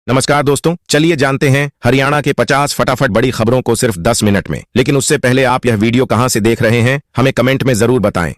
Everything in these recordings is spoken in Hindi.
नमस्कार दोस्तों, चलिए जानते हैं हरियाणा के 50 फटाफट बड़ी खबरों को सिर्फ 10 मिनट में। लेकिन उससे पहले आप यह वीडियो कहां से देख रहे हैं हमें कमेंट में जरूर बताएं।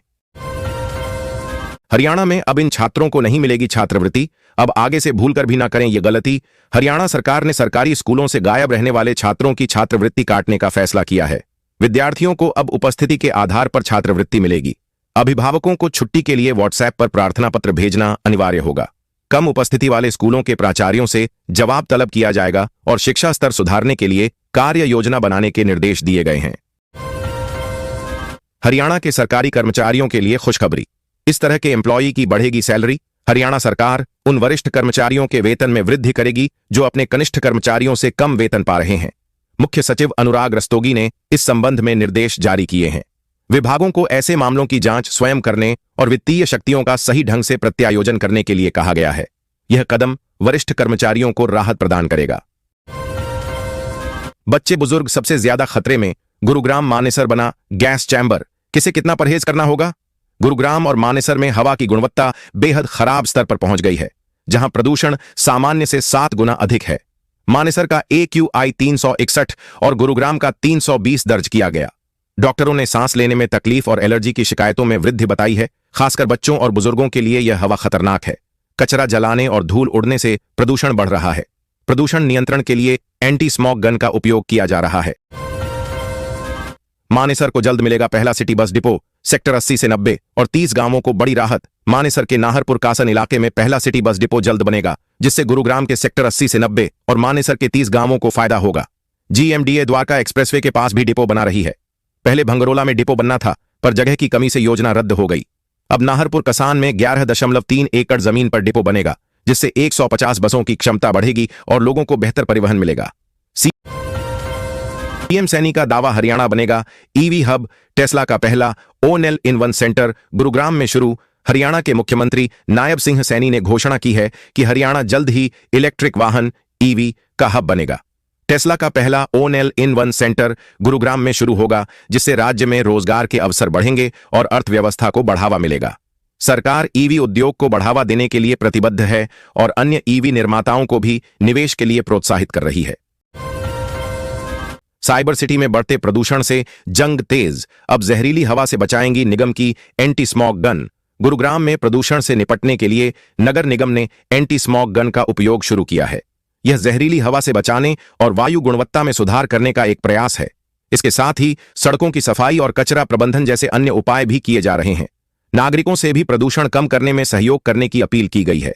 हरियाणा में अब इन छात्रों को नहीं मिलेगी छात्रवृत्ति। अब आगे से भूलकर भी ना करें ये गलती। हरियाणा सरकार ने सरकारी स्कूलों से गायब रहने वाले छात्रों की छात्रवृत्ति काटने का फैसला किया है। विद्यार्थियों को अब उपस्थिति के आधार पर छात्रवृत्ति मिलेगी। अभिभावकों को छुट्टी के लिए व्हाट्सएप पर प्रार्थना पत्र भेजना अनिवार्य होगा। कम उपस्थिति वाले स्कूलों के प्राचार्यों से जवाब तलब किया जाएगा और शिक्षा स्तर सुधारने के लिए कार्य योजना बनाने के निर्देश दिए गए हैं। हरियाणा के सरकारी कर्मचारियों के लिए खुशखबरी। इस तरह के एम्प्लॉई की बढ़ेगी सैलरी। हरियाणा सरकार उन वरिष्ठ कर्मचारियों के वेतन में वृद्धि करेगी जो अपने कनिष्ठ कर्मचारियों से कम वेतन पा रहे हैं। मुख्य सचिव अनुराग रस्तोगी ने इस संबंध में निर्देश जारी किए हैं। विभागों को ऐसे मामलों की जांच स्वयं करने और वित्तीय शक्तियों का सही ढंग से प्रत्यायोजन करने के लिए कहा गया है। यह कदम वरिष्ठ कर्मचारियों को राहत प्रदान करेगा। बच्चे बुजुर्ग सबसे ज्यादा खतरे में। गुरुग्राम मानेसर बना गैस चैम्बर। किसे कितना परहेज करना होगा? गुरुग्राम और मानेसर में हवा की गुणवत्ता बेहद खराब स्तर पर पहुंच गई है, जहां प्रदूषण सामान्य से 7 गुना अधिक है। मानेसर का AQI 361 और गुरुग्राम का 320 दर्ज किया गया। डॉक्टरों ने सांस लेने में तकलीफ और एलर्जी की शिकायतों में वृद्धि बताई है। खासकर बच्चों और बुजुर्गों के लिए यह हवा खतरनाक है। कचरा जलाने और धूल उड़ने से प्रदूषण बढ़ रहा है। प्रदूषण नियंत्रण के लिए एंटी स्मॉग गन का उपयोग किया जा रहा है। मानेसर को जल्द मिलेगा पहला सिटी बस डिपो। सेक्टर 80 से 90 और 30 गांवों को बड़ी राहत। मानेसर के नाहरपुर कासन इलाके में पहला सिटी बस डिपो जल्द बनेगा, जिससे गुरुग्राम के सेक्टर 80 से 90 और मानेसर के 30 गांवों को फायदा होगा। GMDA द्वारका एक्सप्रेसवे के पास भी डिपो बना रही है। पहले भंगरोला में डिपो बनना था, पर जगह की कमी से योजना रद्द हो गई। अब नाहरपुर कसान में 11.3 एकड़ जमीन पर डिपो बनेगा, जिससे 150 बसों की क्षमता बढ़ेगी और लोगों को बेहतर परिवहन मिलेगा। पीएम सैनी का दावा, हरियाणा बनेगा EV हब। टेस्ला का पहला All in One centre Gurugram में शुरू। हरियाणा के मुख्यमंत्री नायब सिंह सैनी ने घोषणा की है कि हरियाणा जल्द ही इलेक्ट्रिक वाहन EV का हब बनेगा। टेस्ला का पहला All in One centre Gurugram में शुरू होगा, जिससे राज्य में रोजगार के अवसर बढ़ेंगे और अर्थव्यवस्था को बढ़ावा मिलेगा। सरकार EV उद्योग को बढ़ावा देने के लिए प्रतिबद्ध है और अन्य EV निर्माताओं को भी निवेश के लिए प्रोत्साहित कर रही है। साइबर सिटी में बढ़ते प्रदूषण से जंग तेज। अब जहरीली हवा से बचाएंगी निगम की एंटी स्मॉग गन। गुरुग्राम में प्रदूषण से निपटने के लिए नगर निगम ने एंटी स्मॉग गन का उपयोग शुरू किया है। यह जहरीली हवा से बचाने और वायु गुणवत्ता में सुधार करने का एक प्रयास है। इसके साथ ही सड़कों की सफाई और कचरा प्रबंधन जैसे अन्य उपाय भी किए जा रहे हैं। नागरिकों से भी प्रदूषण कम करने में सहयोग करने की अपील की गई है।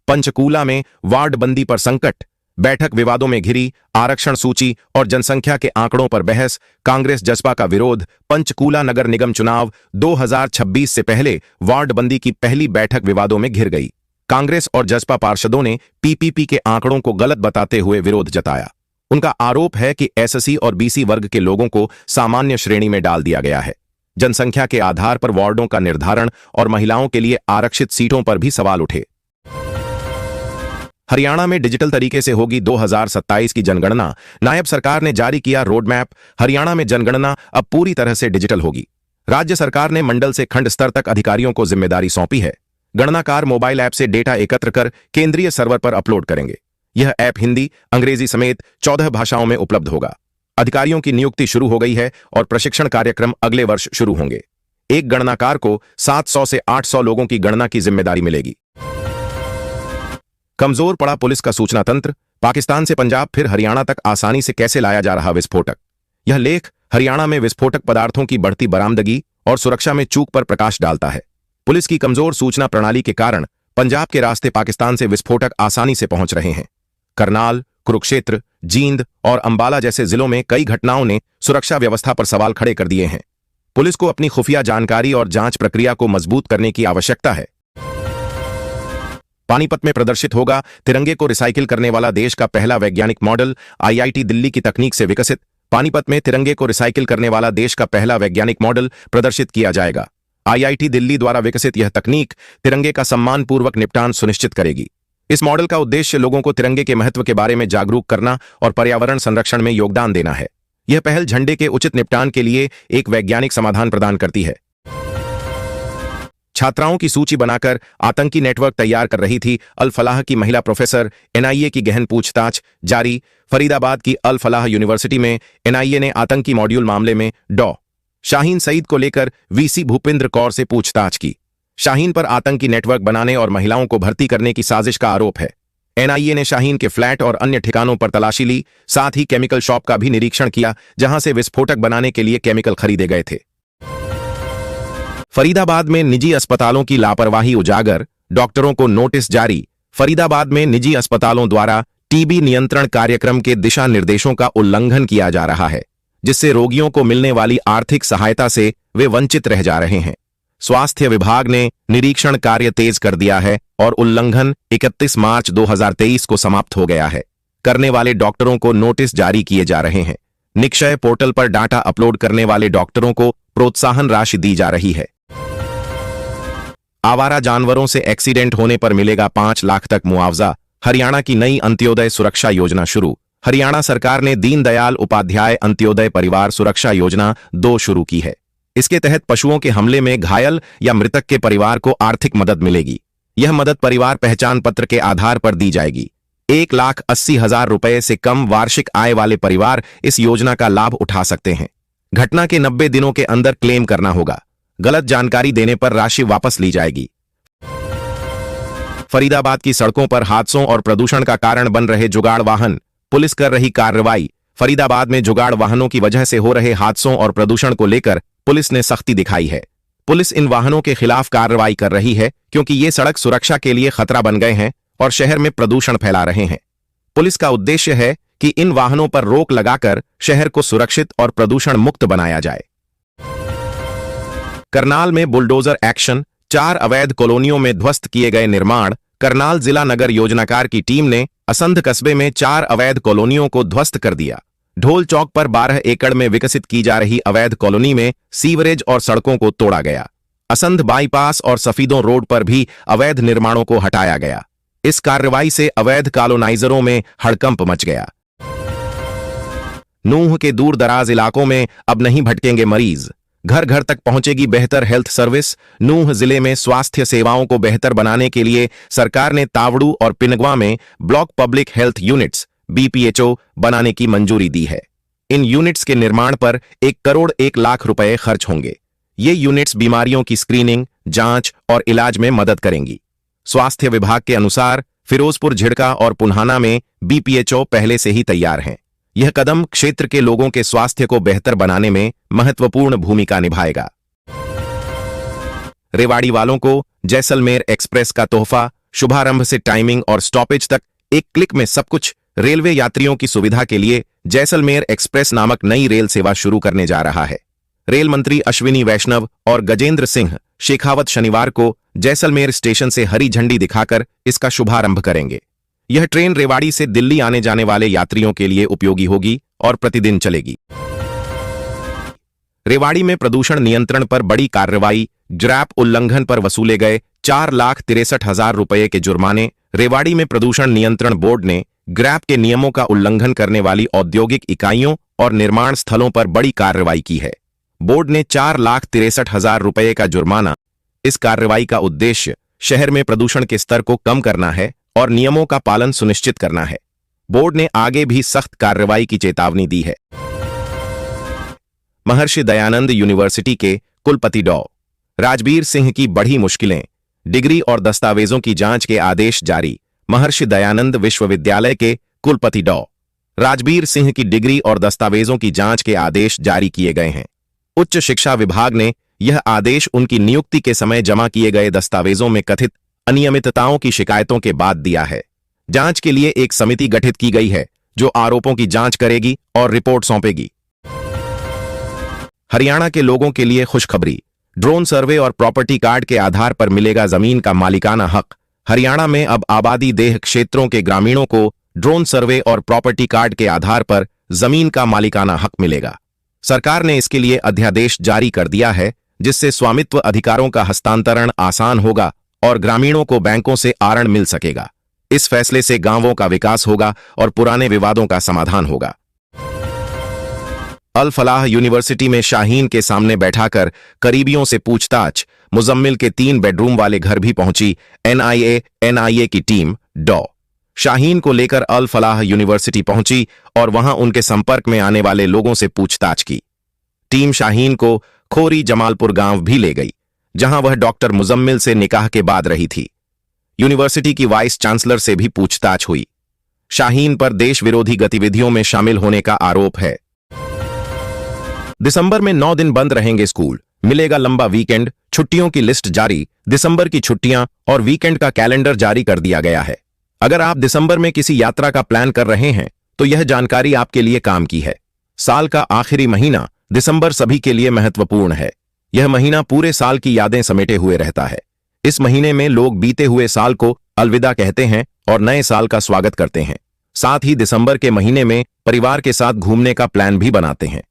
पंचकूला में वार्ड बंदी पर संकट। बैठक विवादों में घिरी। आरक्षण सूची और जनसंख्या के आंकड़ों पर बहस। कांग्रेस जसपा का विरोध। पंचकूला नगर निगम चुनाव 2026 से पहले वार्ड बंदी की पहली बैठक विवादों में घिर गई। कांग्रेस और जसपा पार्षदों ने PPP के आंकड़ों को गलत बताते हुए विरोध जताया। उनका आरोप है कि SC और BC वर्ग के लोगों को सामान्य श्रेणी में डाल दिया गया है। जनसंख्या के आधार पर वार्डों का निर्धारण और महिलाओं के लिए आरक्षित सीटों पर भी सवाल उठे। हरियाणा में डिजिटल तरीके से होगी 2027 की जनगणना। नायब सरकार ने जारी किया रोड मैप। हरियाणा में जनगणना अब पूरी तरह से डिजिटल होगी। राज्य सरकार ने मंडल से खंड स्तर तक अधिकारियों को जिम्मेदारी सौंपी है। गणनाकार मोबाइल ऐप से डेटा एकत्र कर केंद्रीय सर्वर पर अपलोड करेंगे। यह ऐप हिंदी, अंग्रेजी समेत 14 भाषाओं में उपलब्ध होगा। अधिकारियों की नियुक्ति शुरू हो गई है और प्रशिक्षण कार्यक्रम अगले वर्ष शुरू होंगे। एक गणनाकार को 700 से 800 लोगों की गणना की जिम्मेदारी मिलेगी। कमजोर पड़ा पुलिस का सूचना तंत्र। पाकिस्तान से पंजाब फिर हरियाणा तक आसानी से कैसे लाया जा रहा विस्फोटक। यह लेख हरियाणा में विस्फोटक पदार्थों की बढ़ती बरामदगी और सुरक्षा में चूक पर प्रकाश डालता है। पुलिस की कमजोर सूचना प्रणाली के कारण पंजाब के रास्ते पाकिस्तान से विस्फोटक आसानी से पहुंच रहे हैं। करनाल, कुरुक्षेत्र, जींद और अंबाला जैसे जिलों में कई घटनाओं ने सुरक्षा व्यवस्था पर सवाल खड़े कर दिए हैं। पुलिस को अपनी खुफिया जानकारी और जांच प्रक्रिया को मजबूत करने की आवश्यकता है। पानीपत में प्रदर्शित होगा तिरंगे को रिसाइकिल करने वाला देश का पहला वैज्ञानिक मॉडल। IIT दिल्ली की तकनीक से विकसित पानीपत में तिरंगे को रिसाइकिल करने वाला देश का पहला वैज्ञानिक मॉडल प्रदर्शित किया जाएगा। IIT दिल्ली द्वारा विकसित यह तकनीक तिरंगे का सम्मानपूर्वक निपटान सुनिश्चित करेगी। इस मॉडल का उद्देश्य लोगों को तिरंगे के महत्व के बारे में जागरूक करना और पर्यावरण संरक्षण में योगदान देना है। यह पहल झंडे के उचित निपटान के लिए एक वैज्ञानिक समाधान प्रदान करती है। छात्राओं की सूची बनाकर आतंकी नेटवर्क तैयार कर रही थी अल फलाह की महिला प्रोफेसर। एनआईए की गहन पूछताछ जारी। फरीदाबाद की अल फलाह यूनिवर्सिटी में एनआईए ने आतंकी मॉड्यूल मामले में डॉ शाहीन सईद को लेकर वीसी भूपेंद्र कौर से पूछताछ की। शाहीन पर आतंकी नेटवर्क बनाने और महिलाओं को भर्ती करने की साजिश का आरोप है। एनआईए ने शाहीन के फ्लैट और अन्य ठिकानों पर तलाशी ली, साथ ही केमिकल शॉप का भी निरीक्षण किया जहां से विस्फोटक बनाने के लिए केमिकल खरीदे गए थे। फरीदाबाद में निजी अस्पतालों की लापरवाही उजागर, डॉक्टरों को नोटिस जारी। फरीदाबाद में निजी अस्पतालों द्वारा टीबी नियंत्रण कार्यक्रम के दिशा निर्देशों का उल्लंघन किया जा रहा है, जिससे रोगियों को मिलने वाली आर्थिक सहायता से वे वंचित रह जा रहे हैं। स्वास्थ्य विभाग ने निरीक्षण कार्य तेज कर दिया है और उल्लंघन 31 मार्च 2023 को समाप्त हो गया है। करने वाले डॉक्टरों को नोटिस जारी किए जा रहे हैं। निक्षय पोर्टल पर डाटा अपलोड करने वाले डॉक्टरों को प्रोत्साहन राशि दी जा रही है। आवारा जानवरों से एक्सीडेंट होने पर मिलेगा 5 लाख तक मुआवजा। हरियाणा की नई अंत्योदय सुरक्षा योजना शुरू। हरियाणा सरकार ने दीनदयाल उपाध्याय अंत्योदय परिवार सुरक्षा योजना 2 शुरू की है। इसके तहत पशुओं के हमले में घायल या मृतक के परिवार को आर्थिक मदद मिलेगी। यह मदद परिवार पहचान पत्र के आधार पर दी जाएगी। 1,80,000 रुपए से कम वार्षिक आय वाले परिवार इस योजना का लाभ उठा सकते हैं। घटना के 90 दिनों के अंदर क्लेम करना होगा। गलत जानकारी देने पर राशि वापस ली जाएगी। फरीदाबाद की सड़कों पर हादसों और प्रदूषण का कारण बन रहे जुगाड़ वाहन, पुलिस कर रही कार्रवाई। फरीदाबाद में जुगाड़ वाहनों की वजह से हो रहे हादसों और प्रदूषण को लेकर पुलिस ने सख्ती दिखाई है। पुलिस इन वाहनों के खिलाफ कार्रवाई कर रही है क्योंकि ये सड़क सुरक्षा के लिए खतरा बन गए हैं और शहर में प्रदूषण फैला रहे हैं। पुलिस का उद्देश्य है कि इन वाहनों पर रोक लगाकर शहर को सुरक्षित और प्रदूषण मुक्त बनाया जाए। करनाल में बुलडोजर एक्शन, 4 अवैध कॉलोनियों में ध्वस्त किए गए निर्माण। करनाल जिला नगर योजनाकार की टीम ने असंध कस्बे में 4 अवैध कॉलोनियों को ध्वस्त कर दिया। ढोल चौक पर 12 एकड़ में विकसित की जा रही अवैध कॉलोनी में सीवरेज और सड़कों को तोड़ा गया। असंध बाईपास और सफीदों रोड पर भी अवैध निर्माणों को हटाया गया। इस कार्रवाई से अवैध कॉलोनाइजरों में हड़कंप मच गया। नूंह के दूर दराज इलाकों में अब नहीं भटकेंगे मरीज, घर घर तक पहुंचेगी बेहतर हेल्थ सर्विस। नूंह जिले में स्वास्थ्य सेवाओं को बेहतर बनाने के लिए सरकार ने तावड़ू और पिनगवा में block public health units BPHO बनाने की मंजूरी दी है। इन यूनिट्स के निर्माण पर 1 करोड़ 1 लाख रुपए खर्च होंगे। ये यूनिट्स बीमारियों की स्क्रीनिंग, जांच और इलाज में मदद करेंगी। स्वास्थ्य विभाग के अनुसार फिरोजपुर, झिड़का और पुन्हाना में BPHO पहले से ही तैयार हैं। यह कदम क्षेत्र के लोगों के स्वास्थ्य को बेहतर बनाने में महत्वपूर्ण भूमिका निभाएगा। रेवाड़ी वालों को जैसलमेर एक्सप्रेस का तोहफा। शुभारंभ से टाइमिंग और स्टॉपेज तक एक क्लिक में सब कुछ। रेलवे यात्रियों की सुविधा के लिए जैसलमेर एक्सप्रेस नामक नई रेल सेवा शुरू करने जा रहा है। रेल मंत्री अश्विनी वैष्णव और गजेंद्र सिंह शेखावत शनिवार को जैसलमेर स्टेशन से हरी झंडी दिखाकर इसका शुभारंभ करेंगे। यह ट्रेन रेवाड़ी से दिल्ली आने जाने वाले यात्रियों के लिए उपयोगी होगी और प्रतिदिन चलेगी। रेवाड़ी में प्रदूषण नियंत्रण पर बड़ी कार्रवाई। ड्रैप उल्लंघन पर वसूले गए 4,63,000 रुपए के जुर्माने। रेवाड़ी में प्रदूषण नियंत्रण बोर्ड ने ग्रैप के नियमों का उल्लंघन करने वाली औद्योगिक इकाइयों और निर्माण स्थलों पर बड़ी कार्रवाई की है। बोर्ड ने 4,63,000 रुपए का जुर्माना। इस कार्रवाई का उद्देश्य शहर में प्रदूषण के स्तर को कम करना है और नियमों का पालन सुनिश्चित करना है। बोर्ड ने आगे भी सख्त कार्रवाई की चेतावनी दी है। महर्षि दयानंद यूनिवर्सिटी के कुलपति डॉ. राजबीर सिंह की बढ़ी मुश्किलें। डिग्री और दस्तावेजों की जांच के आदेश जारी। महर्षि दयानंद विश्वविद्यालय के कुलपति डॉ. राजबीर सिंह की डिग्री और दस्तावेजों की जांच के आदेश जारी किए गए हैं। उच्च शिक्षा विभाग ने यह आदेश उनकी नियुक्ति के समय जमा किए गए दस्तावेजों में कथित अनियमितताओं की शिकायतों के बाद दिया है। जांच के लिए एक समिति गठित की गई है जो आरोपों की जांच करेगी और रिपोर्ट सौंपेगी। हरियाणा के लोगों के लिए खुशखबरी। ड्रोन सर्वे और प्रॉपर्टी कार्ड के आधार पर मिलेगा जमीन का मालिकाना हक। हरियाणा में अब आबादी देह क्षेत्रों के ग्रामीणों को ड्रोन सर्वे और प्रॉपर्टी कार्ड के आधार पर जमीन का मालिकाना हक मिलेगा। सरकार ने इसके लिए अध्यादेश जारी कर दिया है, जिससे स्वामित्व अधिकारों का हस्तांतरण आसान होगा और ग्रामीणों को बैंकों से आरण मिल सकेगा। इस फैसले से गांवों का विकास होगा और पुराने विवादों का समाधान होगा। अल फलाह यूनिवर्सिटी में शाहीन के सामने बैठाकर करीबियों से पूछताछ, मुजम्मिल के 3 बेडरूम वाले घर भी पहुंची एनआईए की टीम। शाहीन को लेकर अल फलाह यूनिवर्सिटी पहुंची और वहां उनके संपर्क में आने वाले लोगों से पूछताछ की। टीम शाहीन को खोरी जमालपुर गांव भी ले गई, जहां वह डॉक्टर मुजम्मिल से निकाह के बाद रही थी। यूनिवर्सिटी की वाइस चांसलर से भी पूछताछ हुई। शाहीन पर देश विरोधी गतिविधियों में शामिल होने का आरोप है। दिसंबर में 9 दिन बंद रहेंगे स्कूल, मिलेगा लंबा वीकेंड, छुट्टियों की लिस्ट जारी। दिसंबर की छुट्टियां और वीकेंड का कैलेंडर जारी कर दिया गया है। अगर आप दिसंबर में किसी यात्रा का प्लान कर रहे हैं तो यह जानकारी आपके लिए काम की है। साल का आखिरी महीना दिसंबर सभी के लिए महत्वपूर्ण है। यह महीना पूरे साल की यादें समेटे हुए रहता है। इस महीने में लोग बीते हुए साल को अलविदा कहते हैं और नए साल का स्वागत करते हैं। साथ ही दिसंबर के महीने में परिवार के साथ घूमने का प्लान भी बनाते हैं।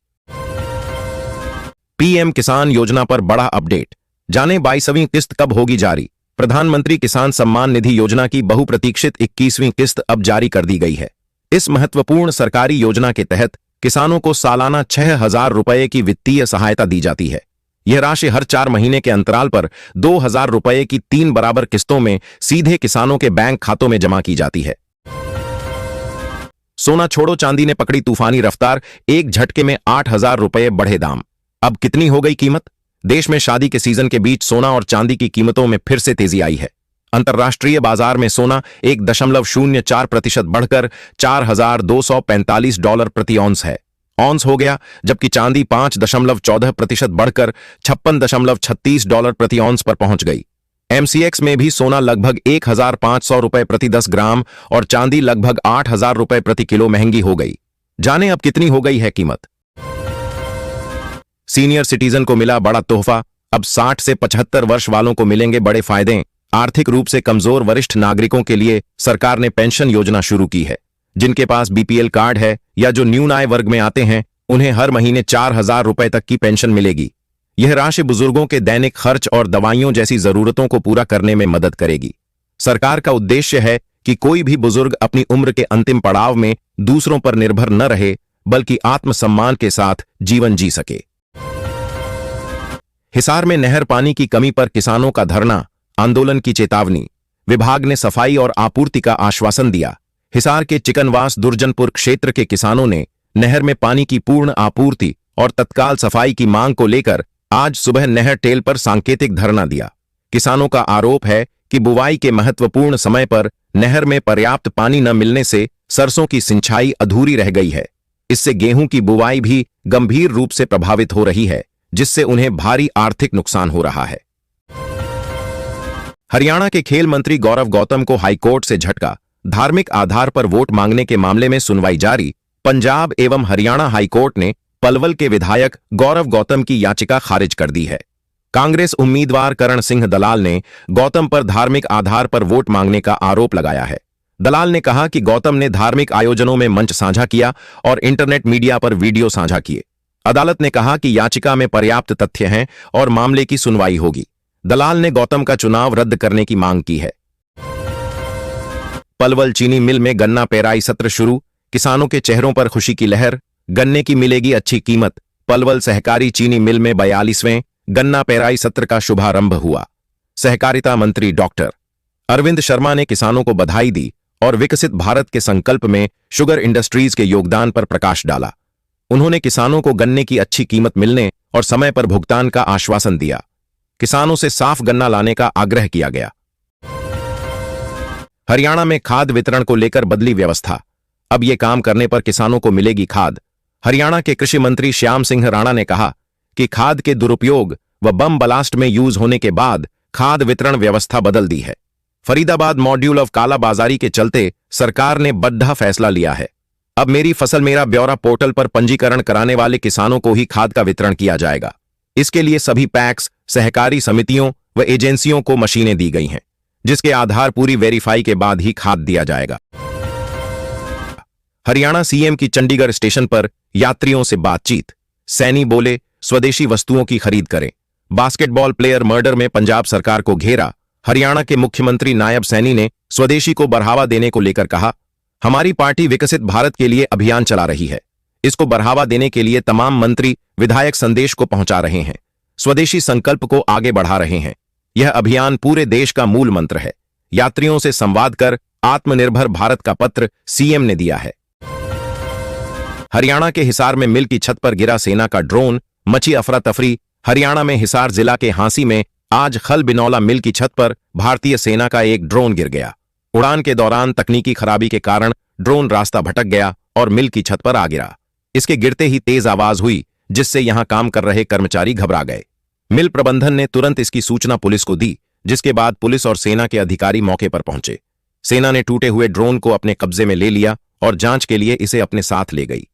पीएम किसान योजना पर बड़ा अपडेट, जाने 22वीं किस्त कब होगी जारी। प्रधानमंत्री किसान सम्मान निधि योजना की बहुप्रतीक्षित 21वीं किस्त अब जारी कर दी गई है। इस महत्वपूर्ण सरकारी योजना के तहत किसानों को सालाना 6,000 रुपये की वित्तीय सहायता दी जाती है। यह राशि हर 4 महीने के अंतराल पर 2,000 रुपये की 3 बराबर किस्तों में सीधे किसानों के बैंक खातों में जमा की जाती है। सोना छोड़ो चांदी ने पकड़ी तूफानी रफ्तार, एक झटके में 8,000 रुपये बढ़े दाम। अब कितनी हो गई कीमत? देश में शादी के सीजन के बीच सोना और चांदी की कीमतों में फिर से तेजी आई है। अंतर्राष्ट्रीय बाजार में सोना 1.04% बढ़कर $4,245 प्रति औंस हो गया, जबकि चांदी 5.14% बढ़कर $56.36 प्रति औंस पर पहुंच गई। एमसीएक्स में भी सोना लगभग 1,500 रुपये प्रति 10 ग्राम और चांदी लगभग 8,000 रुपये प्रति किलो महंगी हो गई। जाने अब कितनी हो गई है कीमत। सीनियर सिटीजन को मिला बड़ा तोहफा, अब 60 से 75 वर्ष वालों को मिलेंगे बड़े फायदे। आर्थिक रूप से कमजोर वरिष्ठ नागरिकों के लिए सरकार ने पेंशन योजना शुरू की है। जिनके पास बीपीएल कार्ड है या जो न्यून आय वर्ग में आते हैं, उन्हें हर महीने 4,000 रुपये तक की पेंशन मिलेगी। यह राशि बुजुर्गों के दैनिक खर्च और दवाइयों जैसी जरूरतों को पूरा करने में मदद करेगी। सरकार का उद्देश्य है कि कोई भी बुजुर्ग अपनी उम्र के अंतिम पड़ाव में दूसरों पर निर्भर न रहे, बल्कि आत्मसम्मान के साथ जीवन जी सके। हिसार में नहर पानी की कमी पर किसानों का धरना, आंदोलन की चेतावनी। विभाग ने सफाई और आपूर्ति का आश्वासन दिया। हिसार के चिकनवास दुर्जनपुर क्षेत्र के किसानों ने नहर में पानी की पूर्ण आपूर्ति और तत्काल सफाई की मांग को लेकर आज सुबह नहर टेल पर सांकेतिक धरना दिया। किसानों का आरोप है कि बुवाई के महत्वपूर्ण समय पर नहर में पर्याप्त पानी न मिलने से सरसों की सिंचाई अधूरी रह गई है। इससे गेहूं की बुवाई भी गंभीर रूप से प्रभावित हो रही है, जिससे उन्हें भारी आर्थिक नुकसान हो रहा है। हरियाणा के खेल मंत्री गौरव गौतम को हाईकोर्ट से झटका, धार्मिक आधार पर वोट मांगने के मामले में सुनवाई जारी। पंजाब एवं हरियाणा हाईकोर्ट ने पलवल के विधायक गौरव गौतम की याचिका खारिज कर दी है। कांग्रेस उम्मीदवार करण सिंह दलाल ने गौतम पर धार्मिक आधार पर वोट मांगने का आरोप लगाया है। दलाल ने कहा कि गौतम ने धार्मिक आयोजनों में मंच साझा किया और इंटरनेट मीडिया पर वीडियो साझा किए। अदालत ने कहा कि याचिका में पर्याप्त तथ्य हैं और मामले की सुनवाई होगी। दलाल ने गौतम का चुनाव रद्द करने की मांग की है। पलवल चीनी मिल में गन्ना पेराई सत्र शुरू, किसानों के चेहरों पर खुशी की लहर, गन्ने की मिलेगी अच्छी कीमत। पलवल सहकारी चीनी मिल में 42वें गन्ना पेराई सत्र का शुभारंभ हुआ। सहकारिता मंत्री डॉक्टर अरविंद शर्मा ने किसानों को बधाई दी और विकसित भारत के संकल्प में शुगर इंडस्ट्रीज के योगदान पर प्रकाश डाला। उन्होंने किसानों को गन्ने की अच्छी कीमत मिलने और समय पर भुगतान का आश्वासन दिया। किसानों से साफ गन्ना लाने का आग्रह किया गया। हरियाणा में खाद वितरण को लेकर बदली व्यवस्था, अब ये काम करने पर किसानों को मिलेगी खाद। हरियाणा के कृषि मंत्री श्याम सिंह राणा ने कहा कि खाद के दुरुपयोग व बम ब्लास्ट में यूज होने के बाद खाद वितरण व्यवस्था बदल दी है। फरीदाबाद मॉड्यूल ऑफ कालाबाजारी के चलते सरकार ने बड़ा फैसला लिया है। अब मेरी फसल मेरा ब्यौरा पोर्टल पर पंजीकरण कराने वाले किसानों को ही खाद का वितरण किया जाएगा। इसके लिए सभी पैक्स, सहकारी समितियों व एजेंसियों को मशीनें दी गई हैं, जिसके आधार पूरी वेरीफाई के बाद ही खाद दिया जाएगा। हरियाणा सीएम की चंडीगढ़ स्टेशन पर यात्रियों से बातचीत, सैनी बोले स्वदेशी वस्तुओं की खरीद करें। बास्केटबॉल प्लेयर मर्डर में पंजाब सरकार को घेरा। हरियाणा के मुख्यमंत्री नायब सैनी ने स्वदेशी को बढ़ावा देने को लेकर कहा, हमारी पार्टी विकसित भारत के लिए अभियान चला रही है। इसको बढ़ावा देने के लिए तमाम मंत्री विधायक संदेश को पहुंचा रहे हैं, स्वदेशी संकल्प को आगे बढ़ा रहे हैं। यह अभियान पूरे देश का मूल मंत्र है। यात्रियों से संवाद कर आत्मनिर्भर भारत का पत्र सीएम ने दिया है। हरियाणा के हिसार में मिल की छत पर गिरा सेना का ड्रोन, मची अफरा तफरी। हरियाणा में हिसार जिला के हांसी में आज खल बिनौला मिल की छत पर भारतीय सेना का एक ड्रोन गिर गया। उड़ान के दौरान तकनीकी खराबी के कारण ड्रोन रास्ता भटक गया और मिल की छत पर आ गिरा। इसके गिरते ही तेज आवाज हुई, जिससे यहां काम कर रहे कर्मचारी घबरा गए। मिल प्रबंधन ने तुरंत इसकी सूचना पुलिस को दी, जिसके बाद पुलिस और सेना के अधिकारी मौके पर पहुंचे। सेना ने टूटे हुए ड्रोन को अपने कब्जे में ले लिया और जांच के लिए इसे अपने साथ ले गई।